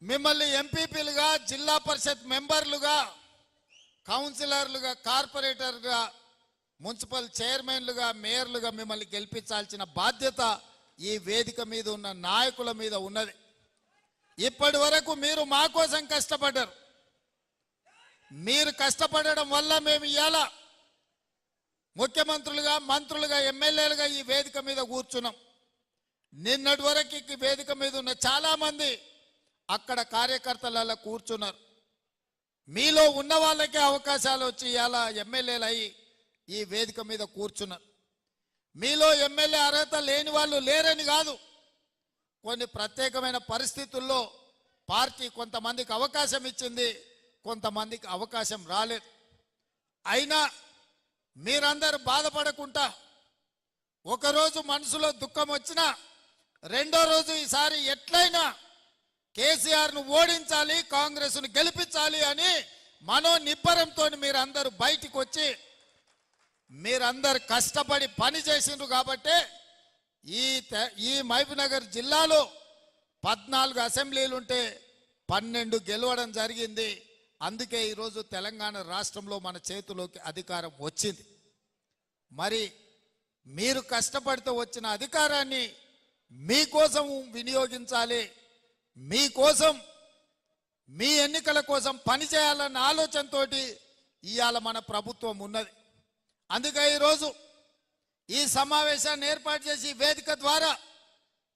మిమ్మల్ని ఎంపీపీలుగా, జిల్లా పరిషత్ మెంబర్లుగా, కౌన్సిలర్లుగా, కార్పొరేటర్గా, మున్సిపల్ చైర్మన్లుగా, మేయర్లుగా మిమ్మల్ని గెలిపించాల్సిన బాధ్యత ఈ వేదిక మీద ఉన్న నాయకుల మీద ఉన్నది. ఇప్పటి వరకు మీరు మా కోసం కష్టపడ్డారు. మీరు కష్టపడడం వల్ల మేము ఇవాళ ముఖ్యమంత్రులుగా, మంత్రులుగా, ఎమ్మెల్యేలుగా ఈ వేదిక మీద కూర్చున్నాం. నిన్నటి వరకు ఈ వేదిక మీద ఉన్న చాలా మంది అక్కడ కార్యకర్తలలో కూర్చున్నారు. మీలో ఉన్న వాళ్ళకే అవకాశాలు వచ్చి ఇవాళ ఎమ్మెల్యేలు అయ్యి ఈ వేదిక మీద కూర్చున్నారు. మీలో ఎమ్మెల్యే అర్హత లేని వాళ్ళు లేరని కాదు, కొన్ని ప్రత్యేకమైన పరిస్థితుల్లో పార్టీ కొంతమందికి అవకాశం ఇచ్చింది, కొంతమందికి అవకాశం రాలేదు. అయినా మీరందరూ బాధపడకుండా, ఒకరోజు మనసులో దుఃఖం వచ్చినా రెండో రోజు ఈసారి ఎట్లయినా కేసీఆర్ను ఓడించాలి, కాంగ్రెస్ను గెలిపించాలి అని మనోనిబ్బరంతో మీరందరూ బయటికి వచ్చి మీరందరు కష్టపడి పని చేసిండ్రు. కాబట్టి ఈ మహబూబ్నగర్ జిల్లాలో 14 అసెంబ్లీలు ఉంటే 12 గెలవడం జరిగింది. అందుకే ఈరోజు తెలంగాణ రాష్ట్రంలో మన చేతిలోకి అధికారం వచ్చింది. మరి మీరు కష్టపడితే వచ్చిన అధికారాన్ని మీకోసం వినియోగించాలి, మీకోసం, మీ ఎన్నికల కోసం పనిచేయాలన్న ఆలోచనతో ఇవాళ మన ప్రభుత్వం ఉన్నది. అందుకే ఈరోజు ఈ సమావేశాన్ని ఏర్పాటు చేసి వేదిక ద్వారా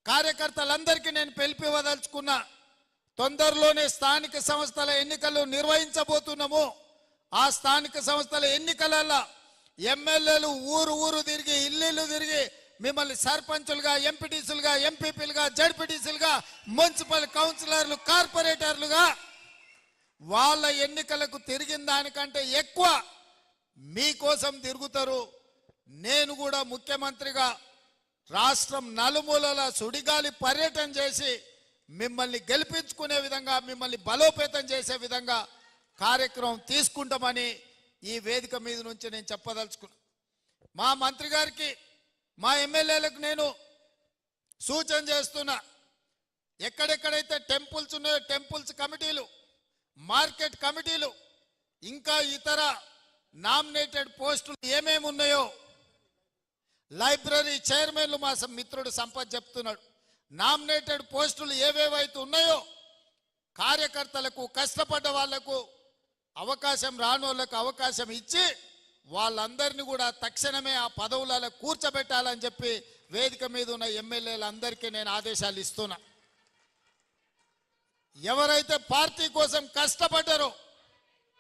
కార్యకర్తలందరికీ నేను పిలిపివ్వదలుచుకున్నా. తొందరలోనే స్థానిక సంస్థల ఎన్నికలు నిర్వహించబోతున్నాము. ఆ స్థానిక సంస్థల ఎన్నికలలో ఎమ్మెల్యేలు ఊరు ఊరు తిరిగి, ఇల్లు తిరిగి మిమ్మల్ని సర్పంచులుగా, ఎంపీటీసీలుగా, ఎంపీపీలుగా, జడ్పీటీసీలుగా, మున్సిపల్ కౌన్సిలర్లు, కార్పొరేటర్లుగా వాళ్ళ ఎన్నికలకు తిరిగిన దానికంటే ఎక్కువ మీకోసం తిరుగుతారు. నేను కూడా ముఖ్యమంత్రిగా రాష్ట్రం నలుమూలల సుడిగాలి పర్యటన చేసి మిమ్మల్ని గెలిపించుకునే విధంగా, మిమ్మల్ని బలోపేతం చేసే విధంగా కార్యక్రమం తీసుకుంటామని ఈ వేదిక మీద నుంచి నేను చెప్పదలుచుకున్నా. మా మంత్రి గారికి, మా ఎమ్మెల్యేలకు నేను సూచన చేస్తున్నా. ఎక్కడెక్కడైతే టెంపుల్స్ ఉన్నాయో టెంపుల్స్ కమిటీలు, మార్కెట్ కమిటీలు, ఇంకా ఇతర నామినేటెడ్ పోస్టులు ఏమేమి ఉన్నాయో, లైబ్రరీ చైర్మన్లు మా మిత్రుడు సంపత్ చెప్తున్నాడు, నామినేటెడ్ పోస్టులు ఏవేవైతే ఉన్నాయో కార్యకర్తలకు, కష్టపడ్డ వాళ్లకు అవకాశం రాని వాళ్ళకు అవకాశం ఇచ్చి వాళ్ళందరినీ కూడా తక్షణమే ఆ పదవులలో కూర్చోబెట్టాలని చెప్పి వేదిక మీద ఉన్న ఎమ్మెల్యేలందరికీ నేను ఆదేశాలు ఇస్తున్నా. ఎవరైతే పార్టీ కోసం కష్టపడ్డారో